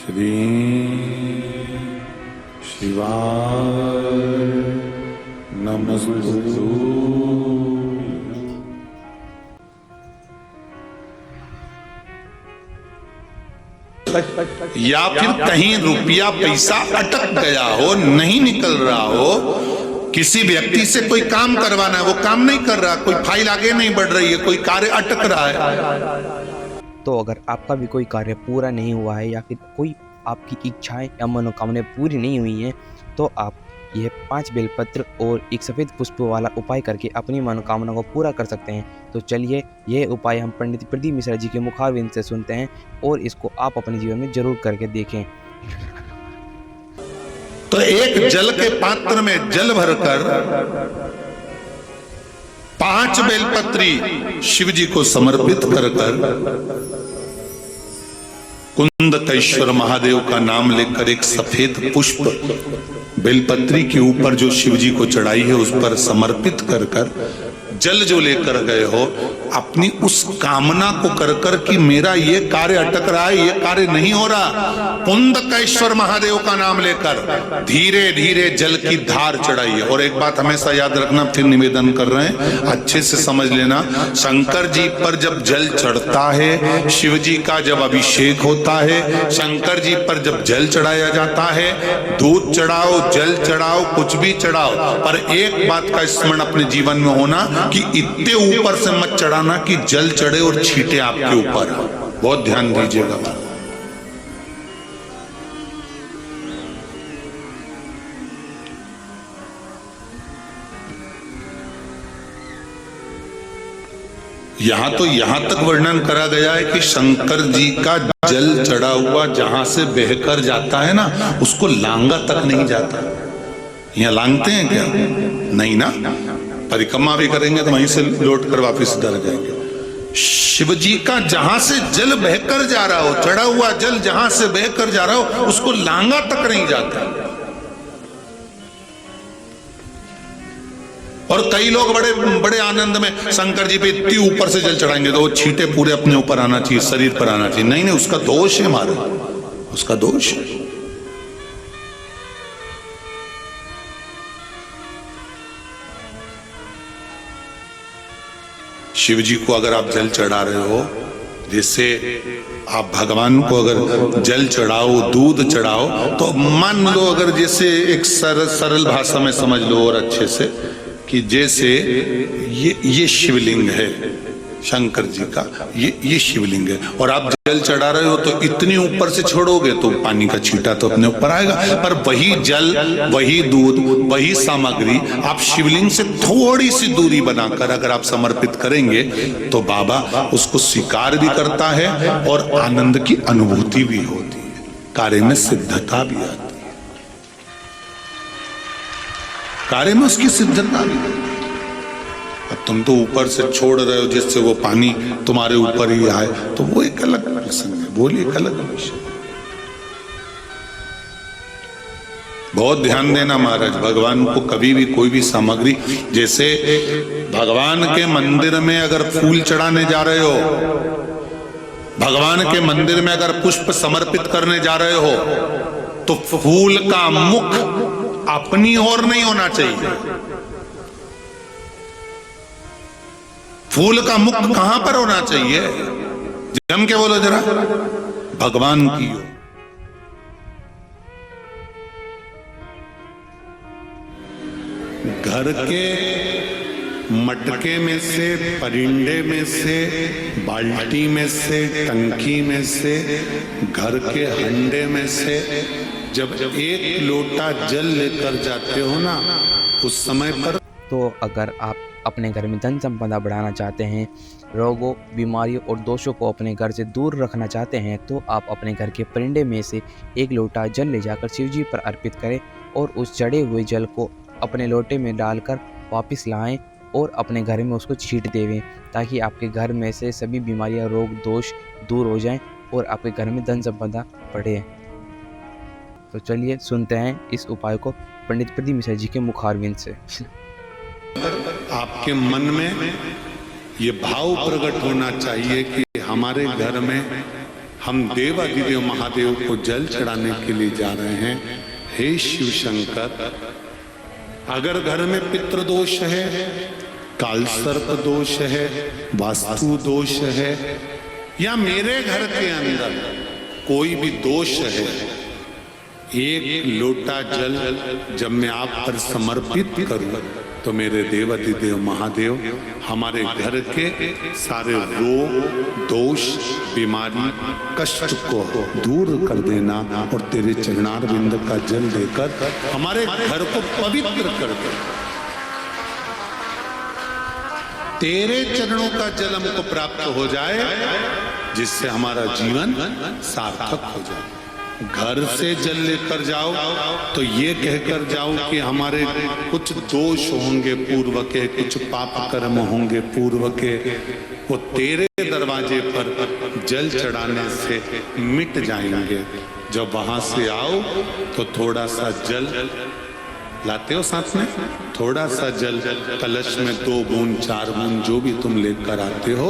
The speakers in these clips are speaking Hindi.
श्री शिवाय नमस्तु। या फिर कहीं रुपया पैसा अटक गया हो, नहीं निकल रहा हो, किसी व्यक्ति से कोई काम करवाना है, वो काम नहीं कर रहा, कोई फाइल आगे नहीं बढ़ रही है, कोई कार्य अटक रहा है। तो अगर आपका भी कोई कार्य पूरा नहीं हुआ है या फिर कोई आपकी इच्छाएं या मनोकामनाएं पूरी नहीं हुई हैं, तो आप यह 5 बेलपत्र और एक सफ़ेद पुष्प वाला उपाय करके अपनी मनोकामना को पूरा कर सकते हैं। तो चलिए यह उपाय हम पंडित प्रदीप मिश्रा जी के मुखारबिंद से सुनते हैं और इसको आप अपने जीवन में जरूर करके देखें। तो एक जल के पात्र में जल भरकर 5 बेलपत्री शिव जी को समर्पित कर कुंदकेश्वर महादेव का नाम लेकर एक सफेद पुष्प बेलपत्री के ऊपर जो शिव जी को चढ़ाई है उस पर समर्पित कर जल जो लेकर गए हो, अपनी उस कामना को कर कि मेरा ये कार्य अटक रहा है, ये कार्य नहीं हो रहा, कुंदकेश्वर महादेव का नाम लेकर धीरे धीरे जल की धार चढ़ाइए। और एक बात हमेशा याद रखना, फिर निवेदन कर रहे हैं, अच्छे से समझ लेना, शंकर जी पर जब जल चढ़ता है, शिव जी का जब अभिषेक होता है, शंकर जी पर जब जल चढ़ाया जाता है, दूध चढ़ाओ, जल चढ़ाओ, कुछ भी चढ़ाओ, पर एक बात का स्मरण अपने जीवन में होना कि इतने ऊपर से मत चढ़ाना कि जल चढ़े और छींटे आपके ऊपर। बहुत ध्यान दीजिएगा। यहां तक वर्णन करा गया है कि शंकर जी का जल चढ़ा हुआ जहां से बहकर जाता है ना, उसको लांगा तक नहीं जाता। यहां लांगते हैं क्या? नहीं ना, परिक्रमा भी करेंगे तो वहीं से लौट कर वापिस डर जाएंगे। शिव जी का जहां से जल बहकर जा रहा हो, चढ़ा हुआ जल जहां से बहकर जा रहा हो, उसको लांगा तक नहीं जाता। और कई लोग बड़े बड़े आनंद में शंकर जी पे इतनी ऊपर से जल चढ़ाएंगे तो वो छींटे पूरे अपने ऊपर आना चाहिए, शरीर पर आना चाहिए। नहीं, उसका दोष है, हमारा उसका दोष है। शिव जी को अगर आप जल चढ़ा रहे हो, जैसे आप भगवान को अगर जल चढ़ाओ, दूध चढ़ाओ, तो मान लो अगर जैसे एक सरल भाषा में समझ लो और अच्छे से कि जैसे ये शिवलिंग है शंकर जी का, ये शिवलिंग है, और आप जल चढ़ा रहे हो तो इतनी ऊपर से छोड़ोगे तो पानी का छींटा तो अपने ऊपर आएगा, पर वही जल, वही दूध, वही सामग्री आप शिवलिंग से थोड़ी सी दूरी बनाकर अगर आप समर्पित करेंगे तो बाबा उसको स्वीकार भी करता है और आनंद की अनुभूति भी होती है, कार्य में सिद्धता भी आती है, कार्य में उसकी सिद्धता भी है। अब तुम तो ऊपर से छोड़ रहे हो जिससे वो पानी तुम्हारे ऊपर ही आए, तो वो एक अलग प्रसंग है, बोलिए एक अलग विषय। बहुत ध्यान देना महाराज, भगवान को कभी भी कोई भी सामग्री, जैसे भगवान के मंदिर में अगर फूल चढ़ाने जा रहे हो, भगवान के मंदिर में अगर पुष्प समर्पित करने जा रहे हो, तो फूल का मुख अपनी ओर नहीं होना चाहिए। फूल का मुख कहां पर होना चाहिए? जम के बोलो जरा, भगवान की ओर। घर के मटके में से, परिंदे में से, बाल्टी में से, टंकी में से, घर के हंडे में से जब एक लोटा जल लेकर जाते हो ना, उस समय पर तो अगर आप अपने घर में धन संपदा बढ़ाना चाहते हैं, रोगों, बीमारियों और दोषों को अपने घर से दूर रखना चाहते हैं, तो आप अपने घर के परिंदे में से एक लोटा जल ले जाकर शिव जी पर अर्पित करें और उस चढ़े हुए जल को अपने लोटे में डालकर वापस लाएं और अपने घर में उसको छींट देवें, ताकि आपके घर में से सभी बीमारियां, रोग, दोष दूर हो जाएं और आपके घर में धन संपदा बढ़े। तो चलिए सुनते हैं इस उपाय को पंडित प्रदीप मिश्रा जी के मुखारबिंद से। आपके मन में ये भाव प्रकट होना चाहिए कि हमारे घर में हम देवाधिदेव महादेव को जल चढ़ाने के लिए जा रहे हैं। हे शिव शंकर, अगर घर में पितृदोष है, कालसर्प दोष है, वास्तु दोष है, या मेरे घर के अंदर कोई भी दोष है, एक लोटा जल जब मैं आप पर समर्पित करूं तो मेरे देवाधिदेव महादेव हमारे घर के सारे रोग, दोष, बीमारी, कष्ट को दूर कर देना और तेरे चरणारविंद का जल देकर हमारे घर को पवित्र कर दे। तेरे चरणों का जल हमको प्राप्त हो जाए, जिससे हमारा जीवन सार्थक हो जाए। घर से जल लेकर जाओ तो ये कहकर जाओ कि हमारे कुछ दोष होंगे पूर्व के, कुछ पाप कर्म होंगे पूर्व के, वो तेरे दरवाजे पर जल चढ़ाने से मिट जाएंगे। जब वहां से आओ तो थोड़ा सा जल लाते हो साथ में, थोड़ा सा जल कलश में 2 बूंद 4 बूंद जो भी तुम लेकर आते हो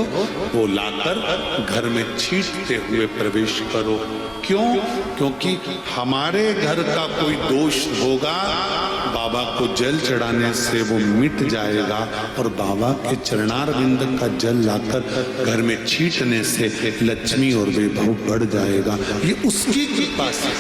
वो लाकर घर में छींटते हुए प्रवेश करो। क्यों? क्योंकि हमारे घर का कोई दोष होगा, बाबा को जल चढ़ाने से वो मिट जाएगा और बाबा के चरणारविंद का जल लाकर घर में छींटने से लक्ष्मी और वैभव बढ़ जाएगा। ये उसकी कृपा से